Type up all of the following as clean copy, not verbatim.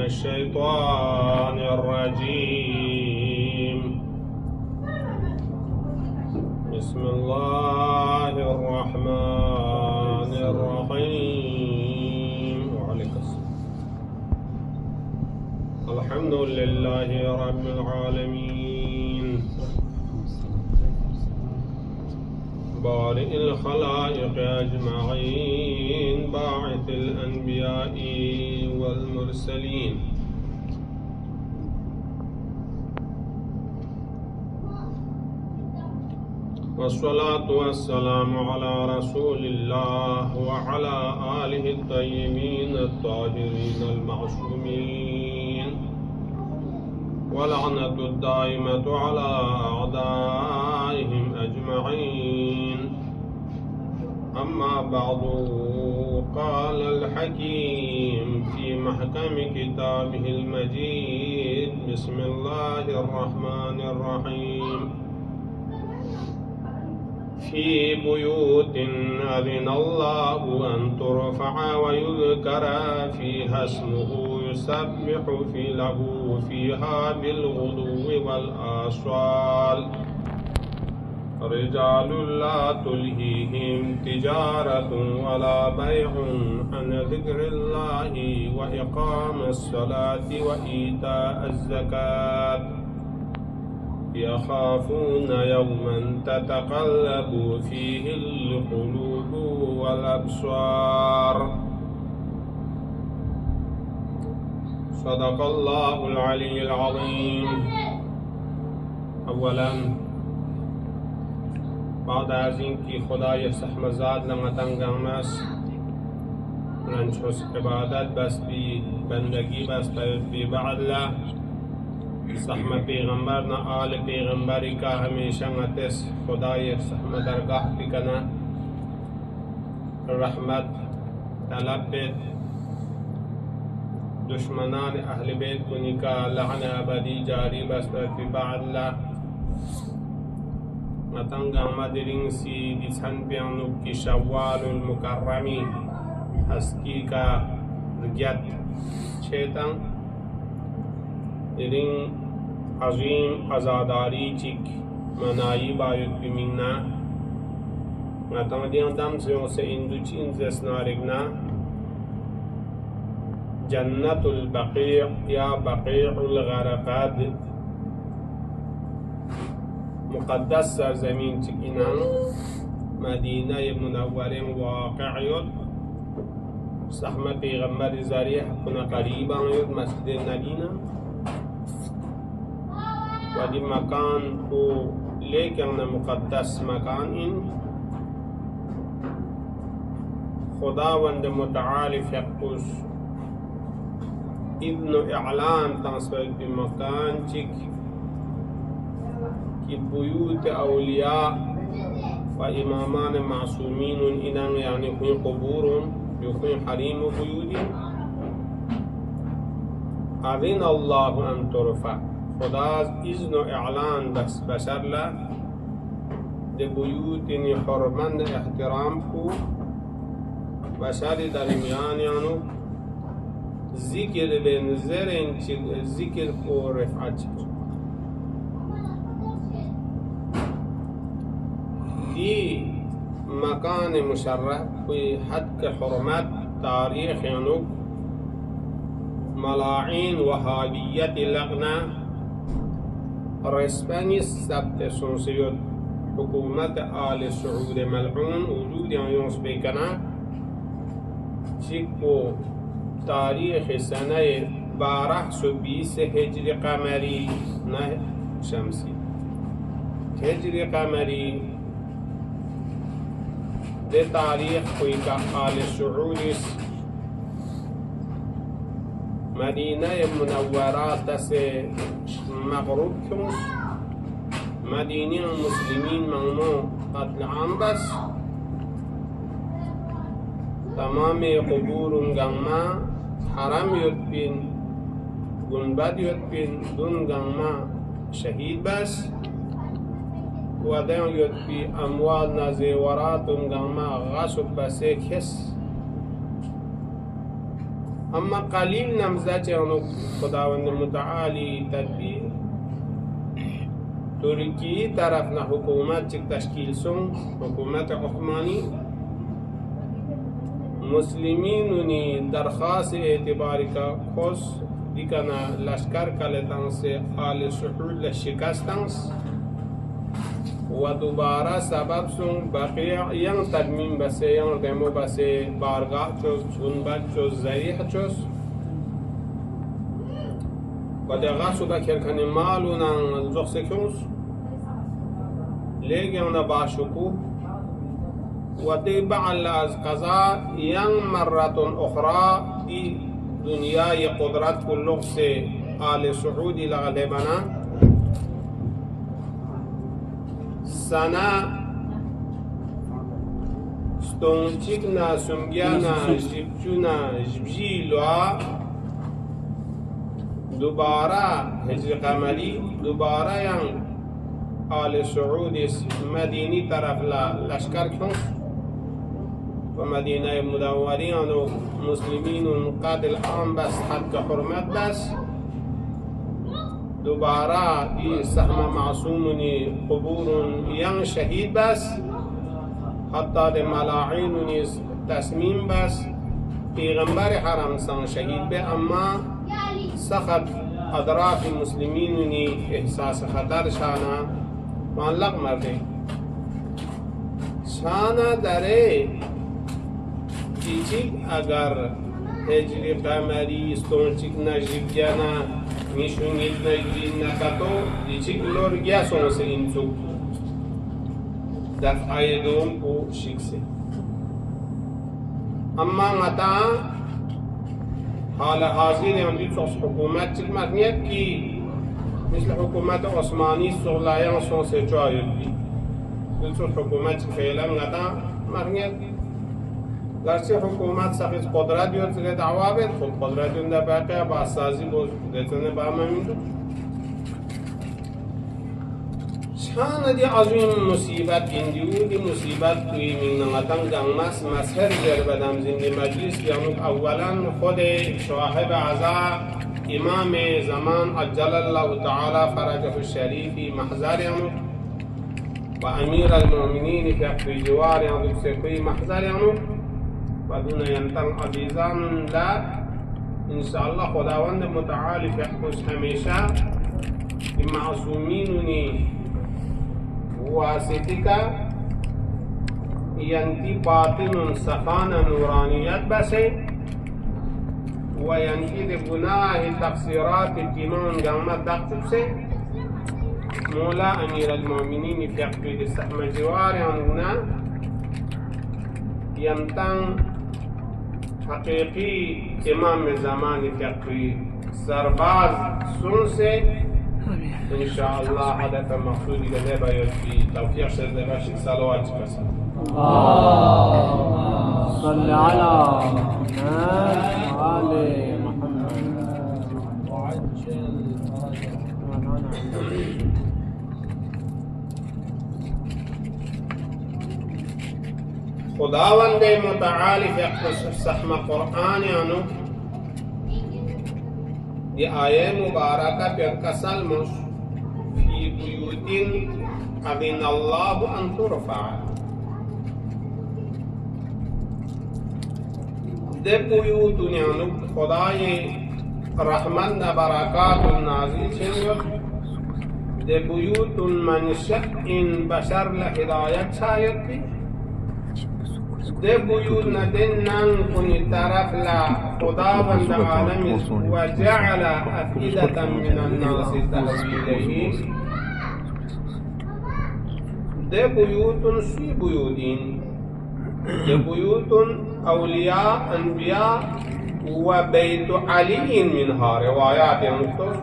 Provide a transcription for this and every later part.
الشيطان الرجيم. بسم الله الرحمن الرحيم. وعليك السلام. الحمد لله رب العالمين بارئ الخلائق أجمعين باعث الأنبياء والمرسلين والصلاة والسلام على رسول الله وعلى آله الطيبين الطاهرين المعصومين ولعنة الدائمة على أعدائهم أجمعين. أما بعد، قال الحكيم في محكم كتابه المجيد: بسم الله الرحمن الرحيم. في بيوت أذن الله أن ترفع ويذكر فيها اسمه يسبح له فيها بالغدو والآصال رجال لا تلهيهم تجارة ولا بيع عن ذكر الله وإقام الصلاة وإيتاء الزكاة يخافون يوما تتقلب فيه القلوب والأبصار. صدق الله العلي العظيم. اولا بعد از اینکه خدای سحمزاد نمتنگمس رنچوس عبادت بس بی بندگی بس بی بعدلا سحم پیغمبر نا آل پیغمبری کا ہمیشہ نتس خدای سحم درگاہ بکنا رحمت طلب بیت دشمنان اہل بیت کو نکاح لعن ابدی جاری بس بی بعدلا نتنگ آمد رنگ سی دیسن پیانو کی شوال المکرمی ہسکی کا رجت چھیتن رنگ عظیم ازاداری چک منائی باید بمیننا نتنگ دیان دم سے اندو چین زسنا رگنا جنت البقیع یا بقیع الغرقاد مقدس سرزمین چکینان مدینہ منورہ واقع یود سحمہ پیغمبر ذریح کنا قریبا یود مسجد نبینا و دی مکان کو لیکن مقدس مکان ان خداوند متعال فقس ابن اعلان تنصر بی مکان چک کی بیوت اولیاء و امامان معصومین انان یعنی کوئی قبور کوئی حریم و بیوت اذن اللہ ان ترفع خدا اذن و اعلان بس بشر لا دی بیوت حرمند احترام کو بشر درمیان یعنی ذکر بین زرین ذکر کو رفعت دی مکان مشرف کوئی حد کے حرمت تاریخ یعنی ملاعین وہابیت لغنا رسپنی سبت سنسیت حکومت آل سعود ملعون وجود یونس بیکنا چکو تاریخ سنہ 1220 ہجری قمری نہ شمسی ہجری قمری دے تاریخ کوئی کا آل سعود مدینہ منورات سے مغرب کیوں مدینہ مسلمین مغمو قتل عام بس تمام قبور گنما حرم یدبین گنبد یدبین دون گنما شهید بس و دین یدبی اموال نزیورات گنما غصب بس کس اما قلیل نمزه چه خداوند متعالی تدبیر ترکی طرف نه حکومت چه تشکیل سون حکومت عثمانی مسلمین درخواست اعتباری کا خوش دیکنا لشکر کلتان سے آل سعود شکستانس و دوباره سبب سون بقیه ین تدمیم بسه ین دمو بسه بارگاه چوز گنبد چوز زریح چوز و دیگه سودا کرکنی مالونان زخص کنس لیگیون باشکو و دی بعل از قضا ین مرت اخرى دی دنیای قدرت کلوغ سے آل سعودی لغلبنا سنة ستونچيكنا سمجانا جبجونا جبجيلوا دوبارة هجر قمري دوبارة ين آل سعود مديني طرف لشكر كنس ومدينة مدورين مسلمين قاتل عام بس حتى حرمت بس دوباره ای سهم معصومنی قبور ین شهید بس حتی ده ملاعینونی تصمیم بس پیغمبر حرم سان شهید به اما سخت ادراک مسلمینونی احساس خطر شانا معلق مرده شانا داره چیچیک اگر هجری قمری ستونچیک نجیب جانا میشونید نجیب نکتو دیچیک لور گیا سونسه اینسو دفعه دوم کو شکسه اما متا حال حاضر عندي صوص حكومات تلمات كي مثل حكومات عثماني سورلايان سون سيجايد مثل حكومات فعلا غدا مغنيت لارسي حكومات سخيص قدرات يرتلي دعوابت خود قدرات يرتلي باقي باسازي بوز ديتني بامامينو شان دي عظيم مصيبت انديو دي مصيبت توي من نغتن جنمس مسهر جربدم زندي مجلس يوم اولا خود شواهب عزا امام زمان عجل الله تعالى فرجه الشريف محضر يوم وامير المؤمنين في جوار يوم سيكوي محضر يوم ودون ينتم عزيزان لا ان شاء الله خداوند متعالي في حكوش هميشا المعصومين واسطك ينتي باطن سخان نورانيات بس وينتي بناه تقصيرات التمام جامعة دقت بس مولا أمير المؤمنين في عقيد السحمة جوار هنا يمتن حقيقي إمام الزمان في عقيد سرباز سنسي إن شاء الله هدف مقصود جذبه يدفي توفيق شذبه صلوات بس صل على آل محمد وعجل خداوند متعالي في سحم قرآن عنه دي آية مباركة بينكسل مش في بيوت أذن الله أن ترفع دي بيوت يعني خداي رحمن بركات النازل شنو دي بيوت من شأن بشر لهداية شايد دي بيوت ندنن كن طرف لا خداوند عالم وجعل أفئدة من الناس تهوي إليه دي بيوت في بيوتين دي بيوت أولياء أنبياء وبيت علي منها روايات مختص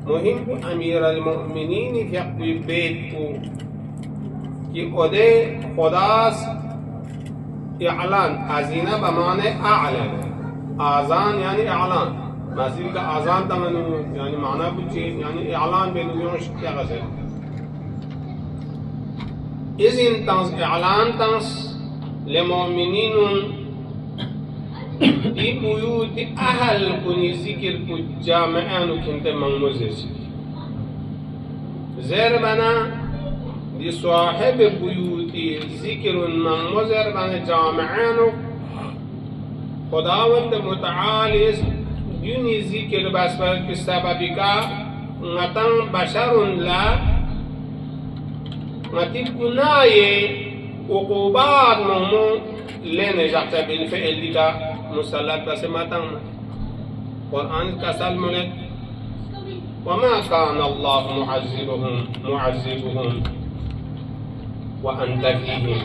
مهم أمير المؤمنين في بيت كي أدي خداس إعلان أذين بمعنى أعلن آذان يعني إعلان مزيد آذان تمنو يعني معناه بتشي يعني إعلان بنيون شكل غزل إذن تنس إعلان تنس لمؤمنين دي بيوت أهل كوني ذكر جامعان كنت منموزش زير بنا دي صاحب بيوت ذكر منموزر بنا جامعان خداوند متعالي دوني ذكر بسببك نتن بشر لا نتكناي عقوبات نمو لين جاءت بالفعل ديكا مسلط بسمتن قرآن كسلمنت وما كان الله معذبهم وأنت فيهم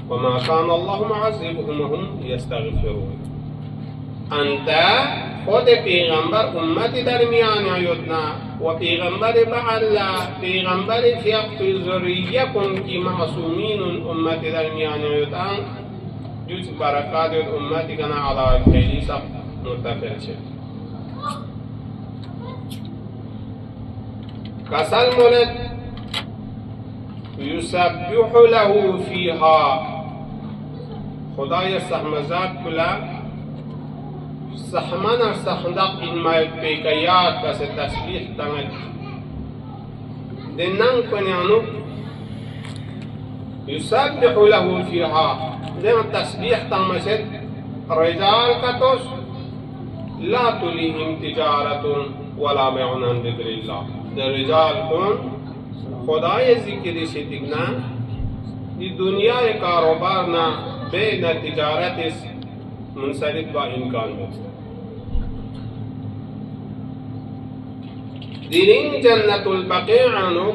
وما كان الله معذبهم وهم يستغفرون أنت خود پیغمبر امت درمیان آیدنا و پیغمبر بعلا پیغمبر فی ذریه کن کی معصومین امت درمیان آیدان جز برکات امتی کنا علا خیلی سب مرتفع شد کسل مولد یسبح له فیها خدای سحمزاد کلا سحمنا سحندق إن ما يبقيات بس التسبيح تمت دنان كنيانو يسبح له فيها دم التسبيح تمت رجال كتوس لا تليهم تجارة ولا بيع عن ذكر الله الرجال كن خداي ذكر شتينا دي دنيا كاروبارنا بين تجارة منصرف بإمكان ديرين جنة البقيع عنه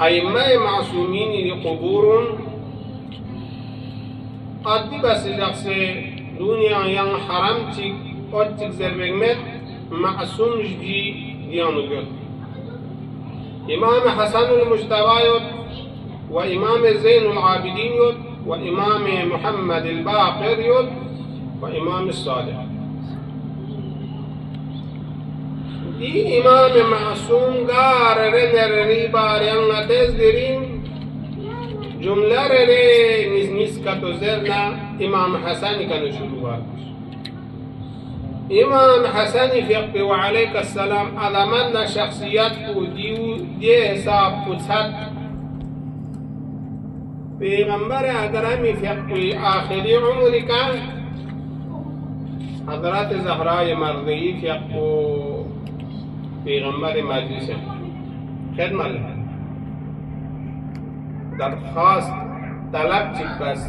أئمة معصومين لقبور قد بس جاكس دنيا yang haram cik otik zerbegmet معصوم جي ديانو جد إمام حسن المجتبى يد وإمام زين العابدين يد وإمام محمد الباقر يد وإمام الصادق دي إمام معصوم غار رنر باريان نتز ديرين جملة رنر نس كتو زرنا إمام حسن كانوا شروعات إمام حسن فيقبي وعليك السلام على من شخصيات دي حساب پوچھت پیغمبر اکرمی فیقبی آخری عمری کا حضرت زہرای مرضی فیقبو پیغمبر مجلس خدمت درخواست طلب چک بس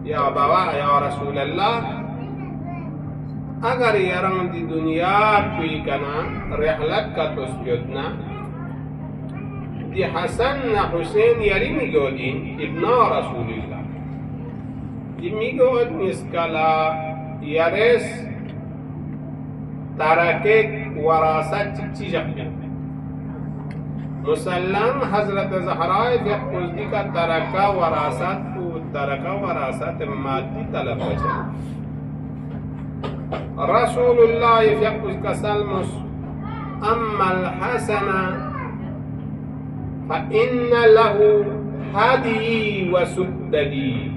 یا بابا یا رسول اللہ اگر یران دی دنیا پی کنا رحلت کا تسجدنا دي حسن حسين يرمي جودين ابن رسول الله دي ميجود مسكلا يرس تركت وراثة تجاه مسلم حضرت زهراء في قصدي کا تركا وراثة مادي طلب رسول الله في قصدي كسلمس أما الحسن فإن له هدي وسددي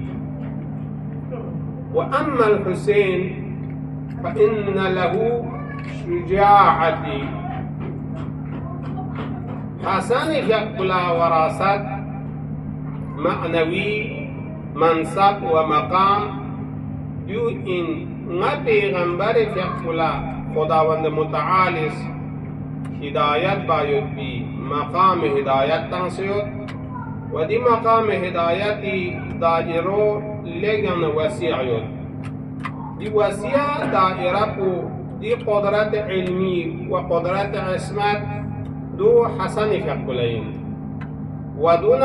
وأما الحسين فإن له شجاعتي حسن يقبل وراثات معنوي منصب ومقام يو إن نبي غنبر يقبل خداوند متعالي هداية بايد بي مقام هداية تنسيط ودي مقام هداية دائرو لغن وسيع يد دي وسيع دائرة دي قدرات علمي وقدرات عصمت دو حسن فقلين ودون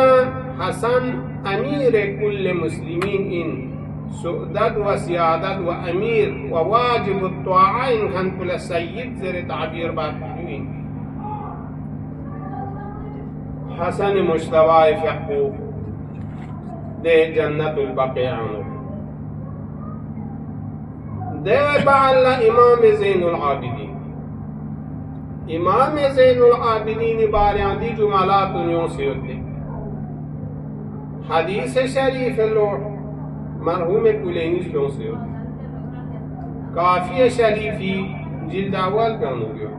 حسن أمير كل مسلمين إن سؤدد وسيادد وأمير وواجب الطاعين كان كل سيد زر تعبير باكين حسن مجتبى فقه دي جنة البقيع دي بعل إمام زين العابدين إمام زين العابدين باريان دي جملات يوسيوتي حديث شريف اللوح مرحوم کلینی شونسیو کافی شریفی جلد اول کنوگیو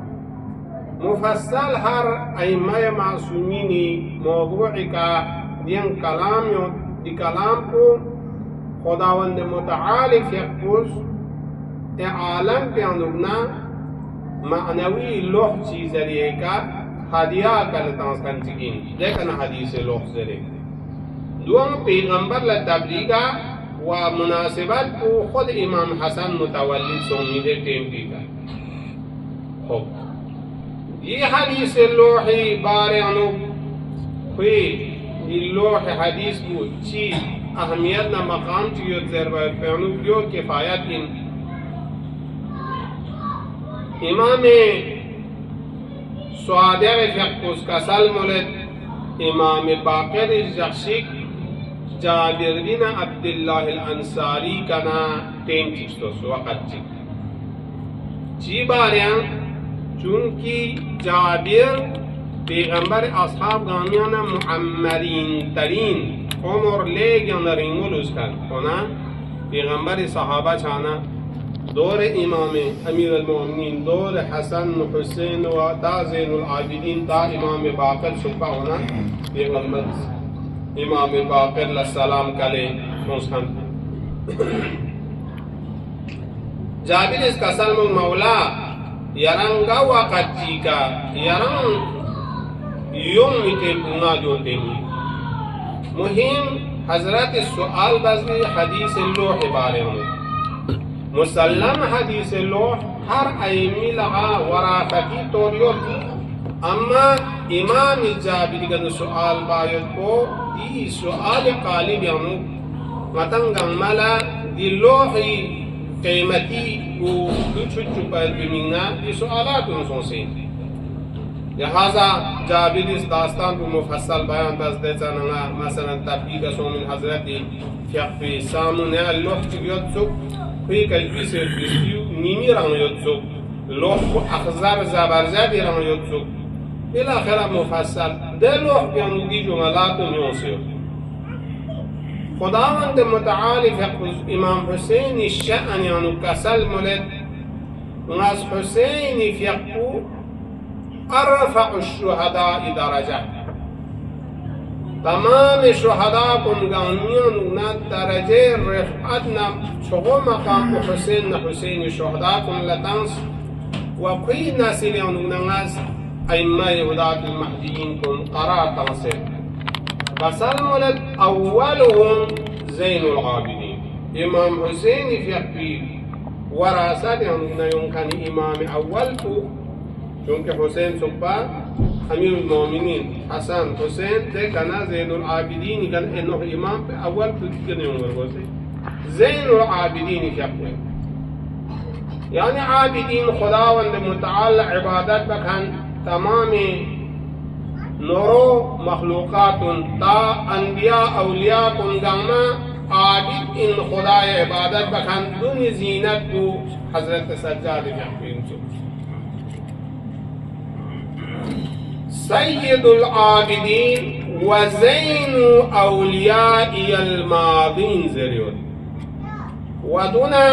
مفصل هر ائمه معصومینی موضوعی کا دین کلام یو دی کلام کو خداوند متعال فیقوز عالم پیانوگنا معنوی لوح چیز ذریعے کا ہدیہ کلتانس کنچگین لیکن حدیث لوح ذریعے دوم پیغمبر لتبلیغا و مناسبت کو خود امام حسن متولد سومید ٹیم کی کا خوب یہ حدیث لوحی بارانو خوی یہ لوح حدیث کو چی اہمیت نہ مقام چیو ضربہ پیانو کیو کفایت ان امام صادق فقوس کسل مولد امام باقر الزخشی جابر بن عبداللہ الانصاری کنا ٹیم چیستوس وقت چی باریان چونکی جابر پیغمبر اصحاب گانیانا معمرین ترین عمر لے گانا رینگولوس کن اونا پیغمبر صحابہ چانا دور امام امیر المؤمنین دور حسن حسین و تا زین العابدین تا امام باقر شکا ہونا پیغمبر امام باقر السلام کلے خونسان جابر اس کا سلم المولا یرنگا وقت جی کا یرنگ یوم میتے پونا جو دینی مهم حضرت السؤال بزنی حدیث اللوح بارے ہونے مسلم حدیث لوح ہر ایمی لغا ورافتی توریو تھی اما امام جابر کا سؤال باید کو دی سؤال قالب یعنی متنگم ملا دی لوحی قیمتی کو چھو پر بمینہ دی سؤالات انسوں سے لہذا جابر اس داستان کو مفصل بیان دست دیتا نگا مثلا تبلیغ سو من حضرت فقفی سامن اللوح چگیت سک کوئی کلپی سے نیمی رنگ یوتسوک لوح کو اخضر زبرزدی رنگ یوتسوک بالاخرہ مفصل دے لوح پیانوگی جملات نیوسیو خداوند متعالی فقوز امام حسین الشأن یعنی کسل ملد ناس حسین فقو ارفع الشهداء درجہ تمام شهداء کنگانیان اونا درجه رفعت نا چگو مقام حسین نا حسین شهداء کن لطنس و کوئی ناسلیان اونا ناس ایمه هدات المهدیین کن قرار تنصر بسر مولد اولهم زین العابدین امام حسین فقی وراثت اونا یمکن امام اول کو چونکہ حسین صبح امیر المومنین حسن حسین تے کنا زین العابدین کن انہو امام پہ اول کنے عمر کو سے زین العابدین کیا کوئی یعنی عابدین خداوند متعال عبادت بکن تمام نورو مخلوقات تا انبیاء اولیاء کن گاما عابد ان خدای عبادت بکن دون زینت کو حضرت سجاد جحفین چکو سید العابدین و زین اولیائی الماضین ذریعہ و دونا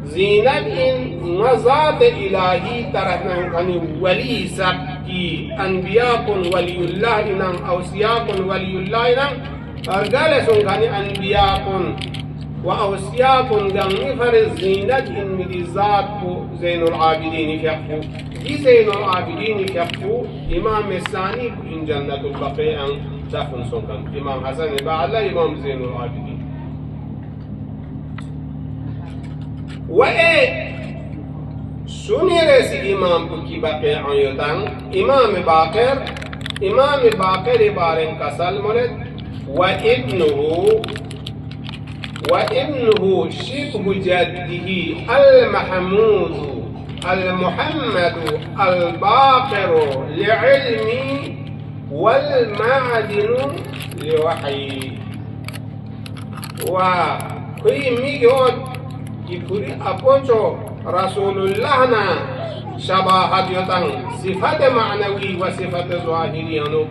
زینت ان مزاد الہی طرح نکنی ولی سب کی انبیاء کن ولی اللہ انام اوسیاء کن ولی اللہ انام ارگل سنکنی انبیاء کن و اوسیاء کن گمی فر زینت ان میری ذات کو زین العابدین فقو دی زین العابدین فقو امام ثانی ان جنت البقیع دفن سنکن امام حسن بعلا امام زین العابدین و اے سنی رسی امام کو کی بقیع آیتاں امام باقر بارن کسل مرد و ابنه شبه جده المحمود المحمد الباقر لعلمي والمعدن لوحي وكي ميجود كفري أبوشو رسول الله نا شباهت يتن صفة معنوي وصفة ظاهرية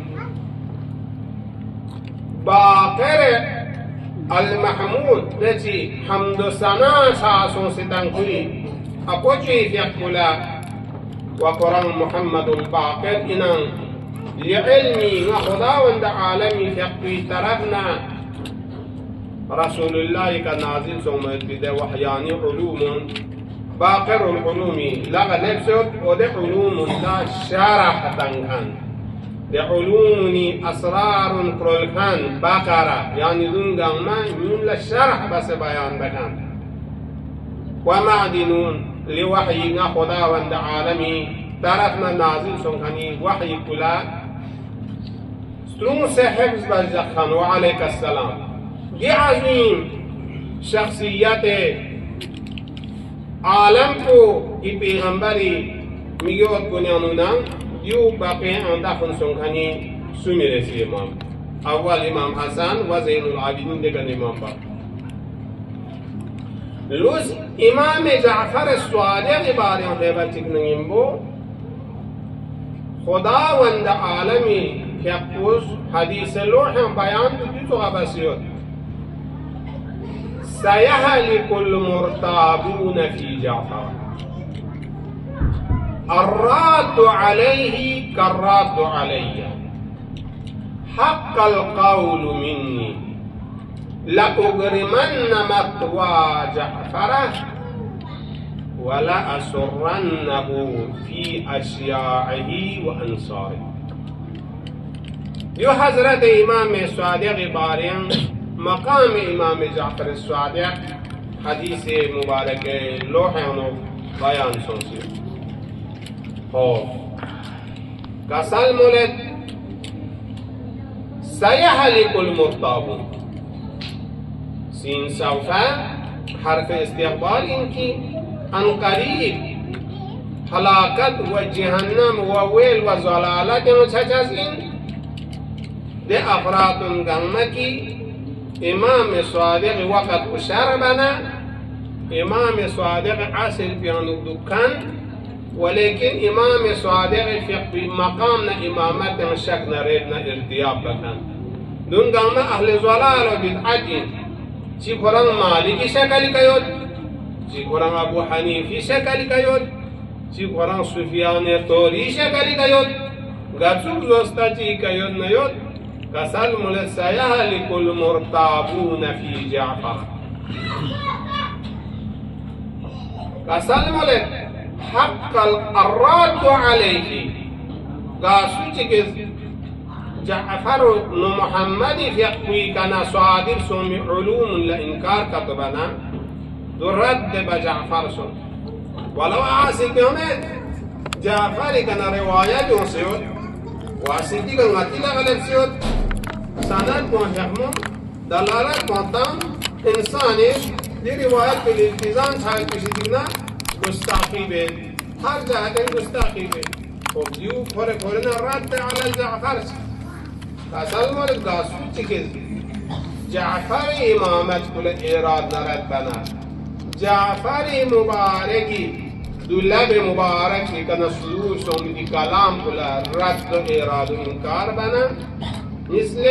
باقر المحمود التي حمد سنا شاسون ستنكوي أبوشي فيكولا وقرآن محمد الباقر إنان لعلمي وخدا وند عالمي فيكوي ترفنا رسول الله كنازل سومت بده وحياني علوم باقر العلوم لغا نفسه ودي علوم لا شرح تنكن بعلوم أسرار كرولكان باقرة يعني دونغان ما يون للشرح بس بيان بكان ومعدنون لوحي خدا وند عالمي تركنا نازل سنخني وحي كلا سلوم حفظ برزخان وعليك السلام دي عظيم شخصيات عالم کو ای پیغمبری میگوید کنیانونا یو باقی اندافن سنخنی سمی رسی امام اول امام حسن و زین العابدین دیگر امام با لوز امام جعفر الصادق باریم غیبت نگیم بو خداوند عالمی که قوز حدیث لوح بیان تو غبسیت سيهلك المرتابون في جعفر الراد عليه كالراد علي حق القول مني لأجرمن مثوى جعفر ولا أسرنه في أشياعه وأنصاره يو حضرت امام صادق بارين مقام امام جعفر الصادق حدیث مبارک لوح بیان سنسی خوب قسل مولد سيهلك المرتابون سين سوف حرف استقبال انكي عن قريب هلاكت وجهنم وويل وزلالت وشجزين دي افراد غمكي امام صادق وقت شربنا امام صادق عسل في الدكان ولكن امام صادق في مقامنا امامة شكنا ريدنا ارتياب بكان دون قام اهل زلال وبدعة شي قران مالكي شكل كيود شي قران ابو حنيفي شكل كيود شي قران سفيان الثوري شكل كيود غاتسوك زوستاتي كيود نيود كسل مولد سيهلك المرتابون في جعفر كسل مولد حق الراد عليه قاسوتك جعفر بن محمد في قوي كان صادر سومي علوم لإنكار كتبنا درد بجعفر سوم ولو عاسك يومين جعفر كان رواية يوسيوت واسيدي كان غتيلا غلب سيوت سند كون دلالة كونتان إنساني دي رواية في الالتزام شايل كشيدنا مستحقي بين هر جهة مستحقي بين وبديو كورنا رد على جعفر فصل مولد قاسو تكز جعفر إمامت كل إيراد نرد بنا جعفر مباركي دولاب مبارك لكنا سلوسهم دي كلام كل رد إيراد إنكار بنا مثل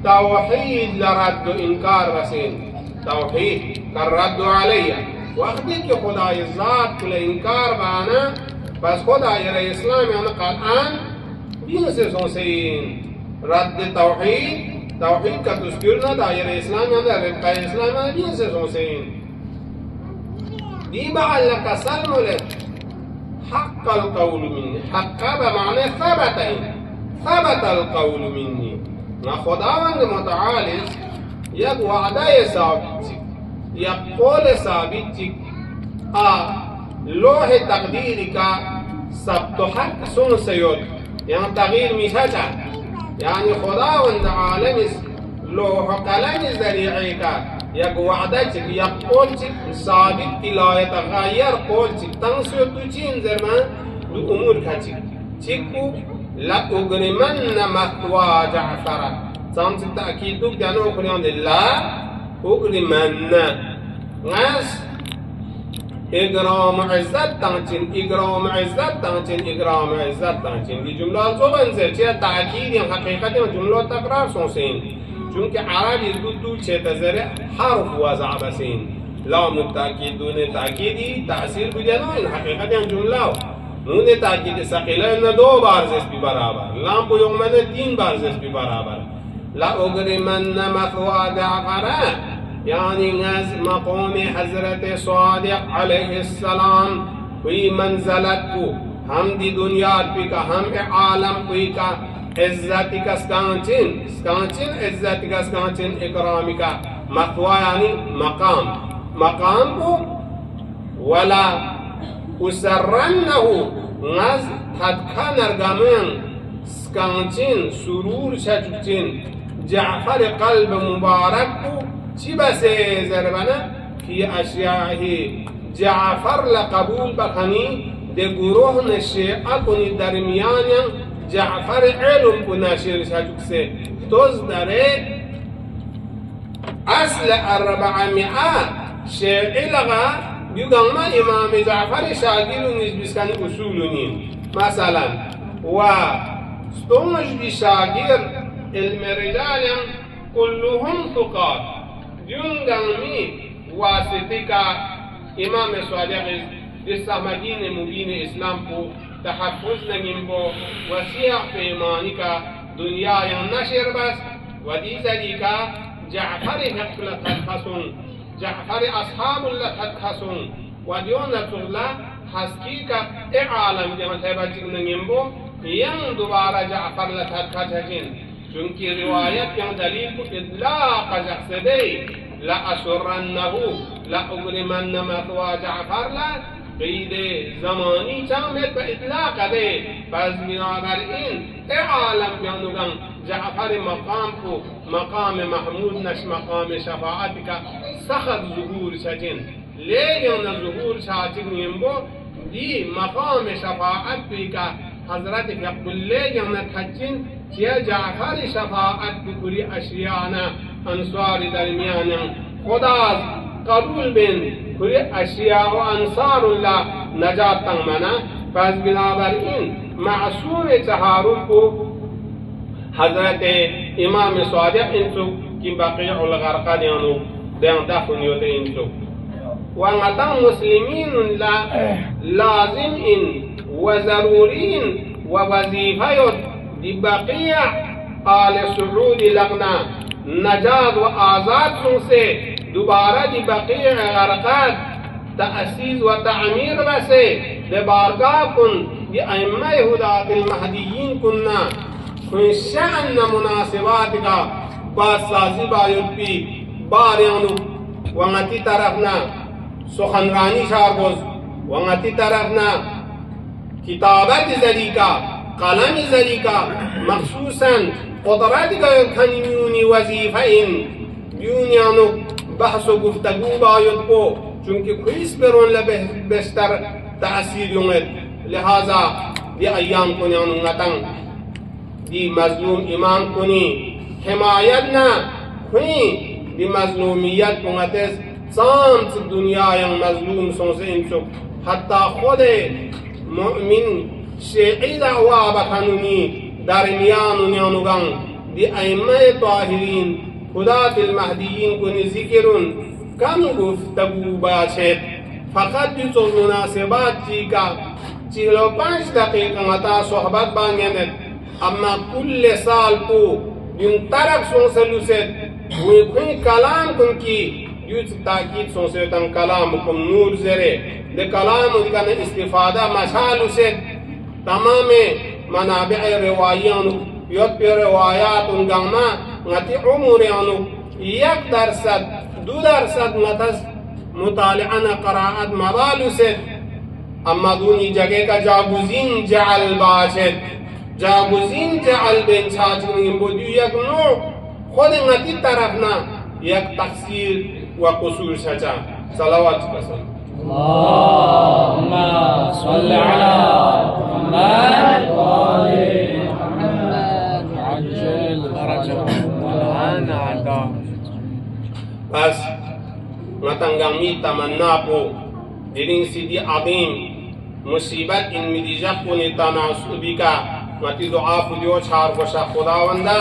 توحيد لرد إنكار بسين توحيد كالرد عليا وأخذك خداي الذات كل إنكار بنا بس خداي الإسلام يعني قرآن بينسي سين رد توحيد كتذكرنا داير الإسلام يعني ربقى الإسلام يعني بينسي سين دي بقى لك سلم حق القول مني حق بمعنى ثبت القول مني خداوند متعالي يك وعده ثابتك يقول ثابتك لوح تقديرك ثبت حق سن سيود يعني تغيير مشاجع يعني خداوند عالم لوح قلم ذريعك يك وعدتك يقولك ثابت لا يتغير قولك تنسيو تجين زرمان لأمور كتك تكو لأغرمن مثوى جعفر تنسي تأكيدك دانو خليان الله أغرمن ناس إجرام عزت تنتين إجرام عزت تنتين إجرام عزت تنتين دي جملة زوبن زي تأكيد حقيقة جملة تكرار سونسين چونکه عربی دو چه تزره حرف وضع بسین لام تاکید دون تاکیدی تأثیر بوده نه این حقیقت این جمله نون تاکید ثقیله نه 2 بار زست بی برابر لام کو یومنه 3 بار زست بی برابر لا اگرمن مثوا جعفر یعنی از مقام حضرت صادق علیه السلام کوئی منزلت کو ہم دی دنیا پی کا ہم عالم کوئی کا عزتی کا سکانچن عزتی کا سکانچن اکرامی کا مقوا یعنی مقام کو ولا اسرنه نز تدکا نرگامن سکانچن سرور شجوچن جعفر قلب مبارک کو چی بسے زربنا فی اشیاءه جعفر لقبول بکنی ده گروه نشیعه کنی درمیان جعفر علم کو ناشر شجوک سے توز داره اصل 400 شیعه لغا بیگان ما امام جعفر شاگیر نسبت کن اصولونین مثلا و ستونج بی شاگیر علم رجال كلهم ثقات دیونگان می واسطی کا امام صادق السامدین مبین اسلام کو تحفظ نگیم بو وسیع پیمانی کا دنیا یا نشر بس و دی زدی کا جعفر حقلت خسون جعفر اصحاب لقد خسون و دیون تغلا حسکی کا اعالم جمعت ہے بچک نگیم بو ین دوبارہ جعفر لقد خسون چونکہ روایت کے دلیل کو اطلاق جخصدی لا اسرنه لا اغرمن مثوا جعفر لا قید زمانی چامت با اطلاق دے پس بنابراین اعالم بیانوگن جعفر مقام کو مقام محمود نش مقام شفاعت کا سخت ظهور شجن لیکن ظهور شاچن یمبو دی مقام شفاعت بھی کا حضرت فقب لیکن تحجن چیا جعفر شفاعت بکلی اشیانا انصار درمیان خدا قبول بین کلی اشیاء و انصار اللہ نجات تنگمنا پس بنابراین معصوم چہاروں کو حضرت امام صادق انسو کی بقیع الغرقہ دیانو دیان دفنیوت انسو وانتا مسلمین لازم ان وضرورین ووظیفیت دی بقیع آل سعود لغنا نجات و آزاد سے دوبارہ دی بقیع غرقات تأسیس و تعمیر بسے دی بارگاہ کن دی ائمہ ہدات المہدیین کننا کن شأن مناسبات کا باسازی بایت پی باریانو وانتی طرفنا سخنرانی شارگوز وانتی طرفنا کتابت ذریقہ قلم ذریقہ مخصوصاً قدرت کا کنیونی وظیفہ بیونیانو بحث و گفتگو باید کو چونکہ کھویس پرون لبشتر تأثیر یونگت لہذا دی ایام کنیانو نتن دی مظلوم امام کنی حمایت نا کنی دی مظلومیت کنتز سامت دنیا یم مظلوم سنسے انسو حتی خود مؤمن شیعی دعوا بکنونی درمیان نیانوگان دی ائمہ طاہرین خدات المہدیین کو ذکرن کم گفتگو باشد فقط جزو مناسبات چی کا 45 دقیقہ متا صحبت بانگیند اما کل سال کو جن طرف سنسلو سے وہ کوئی کلام کن کی یوز تاکید سنسلو تن کلام کم نور زرے دی کلام دیکھن استفادہ مشالو سے تمام منابع روایانو یوت پی روایات انگاما نتی عموریانو 1% 2% نتس مطالعانا قراءت مبالو سید اما دونی جگہ کا جاگوزین جعل باشد جاگوزین جعل بین چاچنین بودیو یک نوع خود نتی طرفنا یک تقصیر و قصور شچا صلوات بسن اللهم صل على محمد وآل محمد عجل فرجهم والآن عذاب بس نتنگامی تمنا کو دلین سیدی عظیم مصیبت ان مدیجہ کو نتاناسبی کا نتی دعا پلیو چھار بشا خداوندا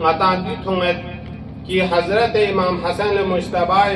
ngata ditunget ki Hazrat Imam Hasan al-Mujtaba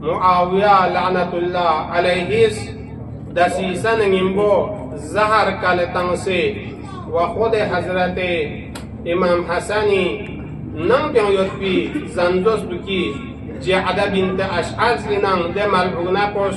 Muawiyah la'natullah alayhis dasisan ngimbo zahar kaletang se wa khud Hazrat Imam Hasani nam pyang yotpi zandos buki Ja'da bint Ash'az inang de mal'una kos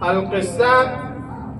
al-qissa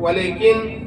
walakin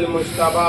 al-Mujtaba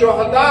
شهدا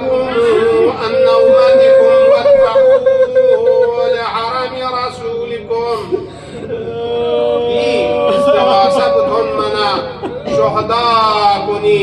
قوموا أن نومتكم وادفعوا لحرم رسولكم استغاثتهم منا شهداء كني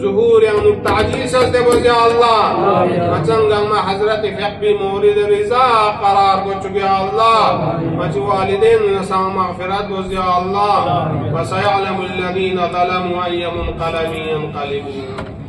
ظهور يعني التعجيل سلطة بوزي الله مچنگم حضرت فقبی مورد رضا قرار کو چکے اللہ مچ والدین نسام مغفرت بوزي الله وسيعلم الذين ظلموا أي منقلب ينقلبون